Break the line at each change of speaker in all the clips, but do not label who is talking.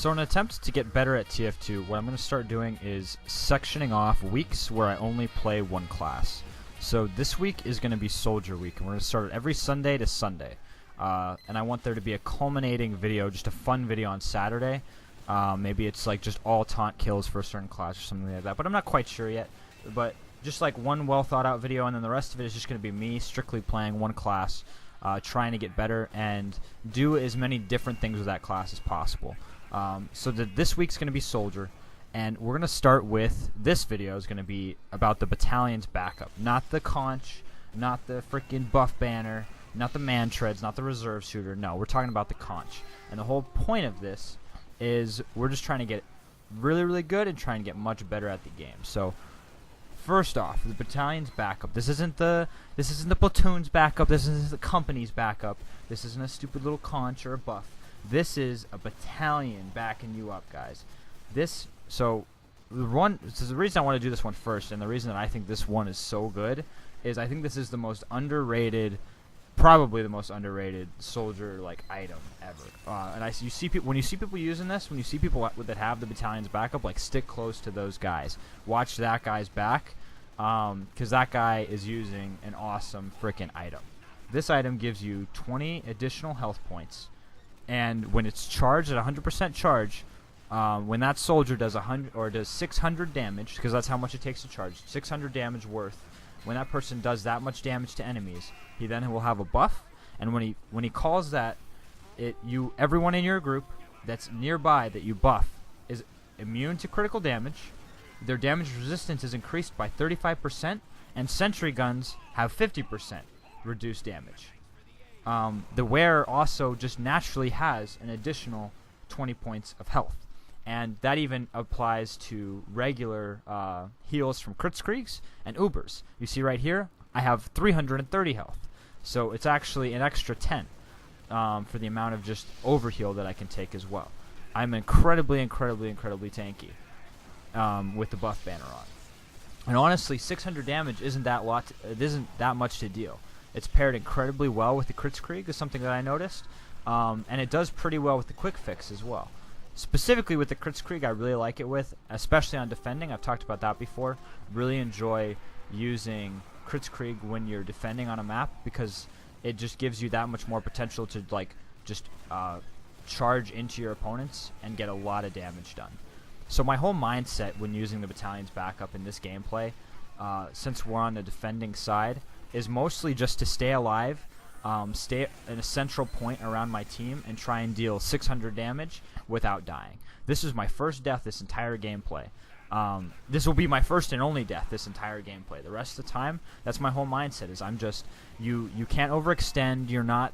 So in an attempt to get better at TF2, what I'm going to start doing is sectioning off weeks where I only play one class. So this week is going to be Soldier Week, and we're going to start it every Sunday to Sunday. And I want there to be a culminating video, just a fun video on Saturday. Maybe it's like just all taunt kills for a certain class or something like that, but I'm not quite sure yet. But just like one well thought out video, and then the rest of it is just going to be me strictly playing one class, trying to get better and do as many different things with that class as possible. So this week's going to be Soldier, and we're going to start with, this video is going to be about the Battalion's backup. Not the conch, not the freaking buff banner, not the man treads, not the reserve shooter. No, we're talking about the conch. And the whole point of this is we're just trying to get really, really good and trying to get much better at the game. So first off, the Battalion's backup. This isn't the platoon's backup. This isn't the company's backup. This isn't a stupid little conch or a buff. This is a battalion backing you up, guys. So the reason I want to do this one first, and the reason that I think this one is so good, is I think this is the most underrated, probably the most underrated soldier like item ever. And you see people, when you see people using this, when you see people that have the Battalion's backup, like, stick close to those guys. Watch that guy's back, because that guy is using an awesome freaking item. This item gives you 20 additional health points. And when it's charged at 100% charge, when that soldier does 600 damage, because that's how much it takes to charge, 600 damage worth. When that person does that much damage to enemies, he then will have a buff. And when he calls that, everyone in your group that's nearby that you buff is immune to critical damage. Their damage resistance is increased by 35%, and sentry guns have 50% reduced damage. The wearer also just naturally has an additional 20 points of health, and that even applies to regular heals from Kritzkriegs and Ubers. You see right here, I have 330 health, so it's actually an extra 10 for the amount of just overheal that I can take as well. I'm incredibly tanky with the buff banner on, and honestly, 600 damage isn't that much to deal. It's paired incredibly well with the Kritzkrieg, is something that I noticed, and it does pretty well with the quick fix as well. Specifically with the Kritzkrieg, I really like it with, especially on defending. I've talked about that before. Really enjoy using Kritzkrieg when you're defending on a map, because it just gives you that much more potential to charge into your opponents and get a lot of damage done. So my whole mindset when using the Battalion's backup in this gameplay, since we're on the defending side, is mostly just to stay alive, stay at a central point around my team, and try and deal 600 damage without dying. This is my first death this entire gameplay. This will be my first and only death this entire gameplay. The rest of the time, that's my whole mindset. Is I'm just you can't overextend. You're not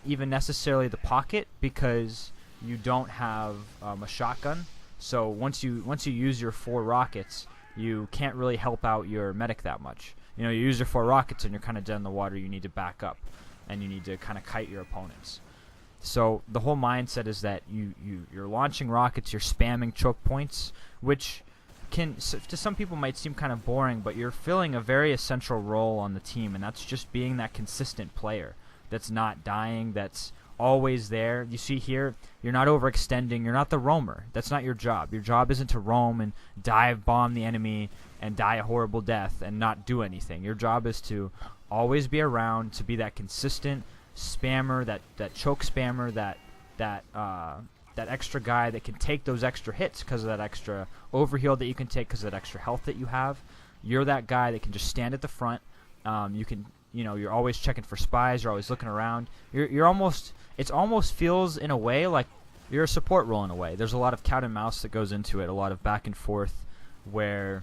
even necessarily the pocket, because you don't have a shotgun. So once you use your 4 rockets, you can't really help out your medic that much. You know, you use your 4 rockets and you're kind of dead in the water. You need to back up, and you need to kind of kite your opponents. So the whole mindset is that you're launching rockets, you're spamming choke points, which to some people might seem kind of boring, but you're filling a very essential role on the team, and that's just being that consistent player that's not dying, that's always there. You see here, you're not overextending. You're not the roamer. That's not your job. Your job isn't to roam and dive bomb the enemy and die a horrible death and not do anything. Your job is to always be around, to be that consistent spammer, that choke spammer, that extra guy that can take those extra hits because of that extra overheal that you can take, because of that extra health that you have. You're that guy that can just stand at the front. You're always checking for spies. You're always looking around. It almost feels in a way like you're a support role in a way. There's a lot of cat and mouse that goes into it, a lot of back and forth, where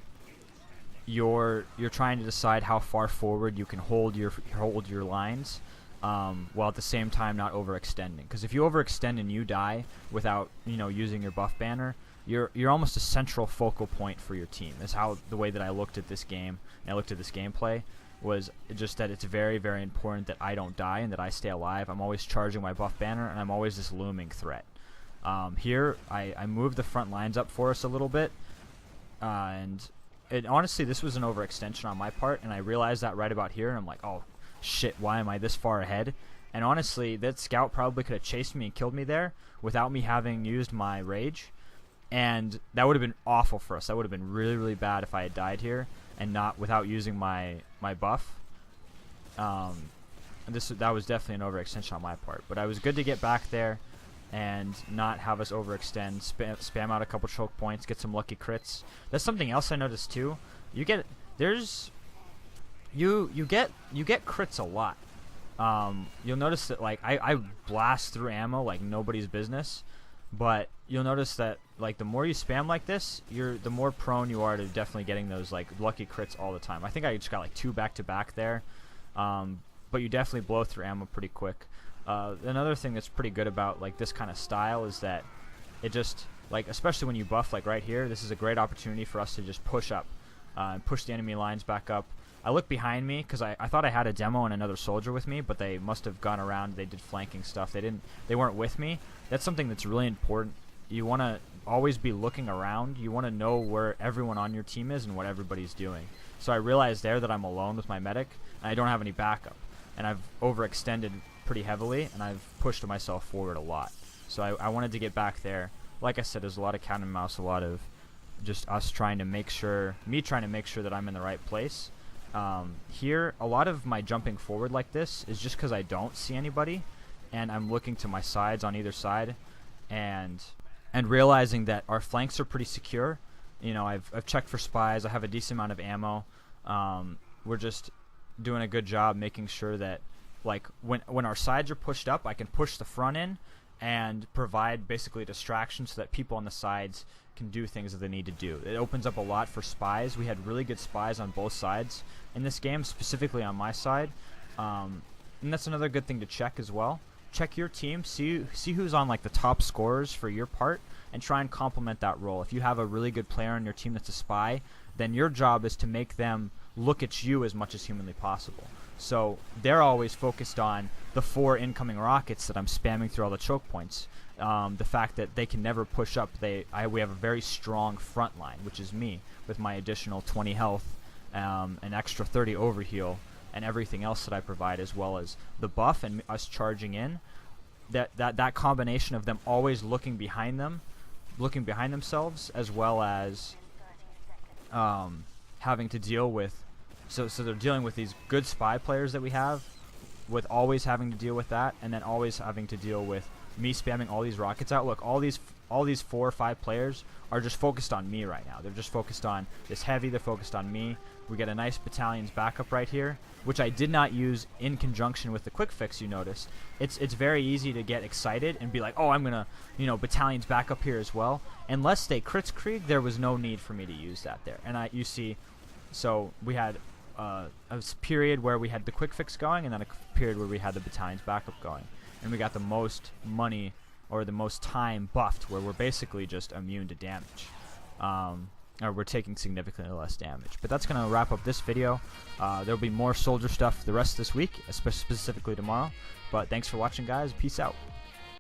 you're trying to decide how far forward you can hold your lines, while at the same time not overextending. Because if you overextend and you die without using your buff banner, you're almost a central focal point for your team. That's how the way that I looked at this game and I looked at this gameplay. Was just that it's very, very important that I don't die and that I stay alive. I'm always charging my buff banner, and I'm always this looming threat. Here, I moved the front lines up for us a little bit, and honestly, this was an overextension on my part, and I realized that right about here, and I'm like, oh, shit, why am I this far ahead? And honestly, that scout probably could have chased me and killed me there without me having used my rage. And that would have been awful for us. That would have been really, really bad if I had died here and not without using my buff. That was definitely an overextension on my part. But I was good to get back there and not have us overextend, spam out a couple choke points, get some lucky crits. That's something else I noticed too. You get crits a lot. You'll notice that like I blast through ammo like nobody's business, but you'll notice that like the more you spam like this, the more prone you are to definitely getting those like lucky crits all the time. I think I just got like 2 back to back there, but you definitely blow through ammo pretty quick. Another thing that's pretty good about like this kind of style is that it just like, especially when you buff like right here, this is a great opportunity for us to just push up and push the enemy lines back up. I look behind me because I thought I had a demo and another soldier with me, but they must have gone around. They did flanking stuff. They weren't with me. That's something that's really important. You want to always be looking around. You want to know where everyone on your team is and what everybody's doing. So I realized there that I'm alone with my medic and I don't have any backup, and I've overextended pretty heavily and I've pushed myself forward a lot. So I wanted to get back there. Like I said, there's a lot of cat and mouse, a lot of just us trying to make sure that I'm in the right place. Here, a lot of my jumping forward like this is just because I don't see anybody, and I'm looking to my sides on either side, and realizing that our flanks are pretty secure. You know, I've checked for spies. I have a decent amount of ammo. We're just doing a good job making sure that like when our sides are pushed up, I can push the front in and provide basically a distraction so that people on the sides can do things that they need to do. It opens up a lot for spies. We had really good spies on both sides in this game, specifically on my side, and that's another good thing to check as well. Check your team, see who's on like the top scorers for your part, and try and complement that role. If you have a really good player on your team that's a spy, then your job is to make them look at you as much as humanly possible. So they're always focused on the 4 incoming rockets that I'm spamming through all the choke points. The fact that they can never push up. We have a very strong front line, which is me, with my additional 20 health, an extra 30 overheal, and everything else that I provide, as well as the buff and us charging in. That combination of them always looking behind themselves, as well as having to deal with. So they're dealing with these good spy players that we have, with always having to deal with that, and then always having to deal with me spamming all these rockets out. Look, all these 4 or 5 players are just focused on me right now. They're just focused on this heavy. They're focused on me. We get a nice Battalions backup right here, which I did not use in conjunction with the quick fix. You notice it's very easy to get excited and be like, oh, I'm gonna Battalions backup here as well. Unless they crits Krieg, there was no need for me to use that there. And you see, so we had a period where we had the quick fix going, and then a period where we had the Battalions backup going, and we got the most money or the most time buffed, where we're basically just immune to damage, or we're taking significantly less damage. But that's gonna wrap up this video. There'll be more soldier stuff the rest of this week, specifically tomorrow. But thanks for watching, guys. Peace out.